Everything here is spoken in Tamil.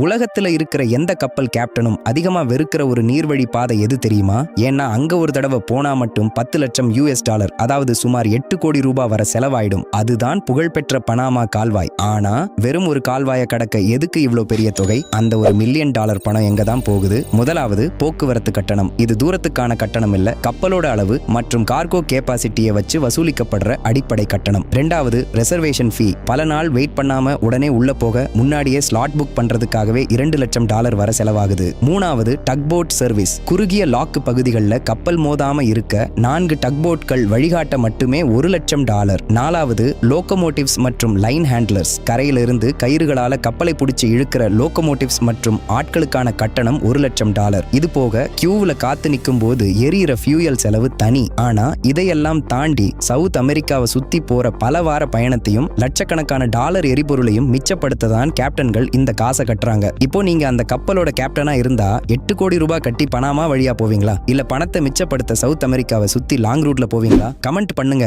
உலகத்துல இருக்கிற எந்த கப்பல் கேப்டனும் அதிகமா வெறுக்கிற ஒரு நீர்வழி பாதை எது தெரியுமா? ஏன்னா அங்க ஒரு தடவை போனா மட்டும் 10 லட்சம் US, அதாவது சுமார் 8 கோடி ரூபாய் வர செலவாயிடும். அதுதான் புகழ்பெற்ற பனாமா கால்வாய். ஆனா வெறும் ஒரு கால்வாயை கடக்க எதுக்கு இவ்வளவு பெரிய தொகை? அந்த $1 மில்லியன் பணம் எங்க தான் போகுது? முதலாவது போக்குவரத்து கட்டணம். இது தூரத்துக்கான கட்டணம் இல்ல, கப்பலோட அளவு மற்றும் கார்கோ கேப்பாசிட்டியை வச்சு வசூலிக்கப்படுற அடிப்படை கட்டணம். ரெண்டாவது ரிசர்வேஷன் ஃபீ. பல நாள் வெயிட் பண்ணாம உடனே உள்ள போக முன்னாடியே ஸ்லாட் புக் பண்றதுக்காகவே $2 லட்சம் வர செலவாகுது. மூணாவது டக்போட் சர்வீஸ். குறுகிய லாக் பகுதிகளில் கப்பல் மோதாம இருக்க 4 டக்போட்கள் வழிகாட்ட மட்டுமே $1 லட்சம். நாலாவது லோகோமோட்டிவ்ஸ் மற்றும் லைன் ஹேண்ட்லர்ஸ். கரையிலிருந்து கயிறுகளால கப்பலை பிடிச்சி இழுக்கிற லோகோமோட்டிவ்ஸ் மற்றும் ஆட்களுக்கான கட்டணம் $1 லட்சம். இது போக கியூவில் காத்து நிற்கும் போது எரியிற ஃபியூயல் செலவு தனி. ஆனா இதையெல்லாம் தாண்டி சவுத் அமெரிக்காவை சுத்தி போற பல வார பயணத்தையும் லட்சக்கணக்கான டாலர் எரிபொருளையும் மிச்சப்படுத்த தான் கேப்டன்கள் இந்த காசை கட்டுறாங்க. இப்போ நீங்க அந்த கப்பலோட கேப்டனா இருந்தா 8 கோடி ரூபாய் கட்டி பனாமா வழியா போவீங்களா? இல்ல பணத்தை மிச்சப்படுத்த சவுத் அமெரிக்காவை சுத்தி லாங் ரூட்ல போவீங்களா? கமெண்ட் பண்ணுங்க.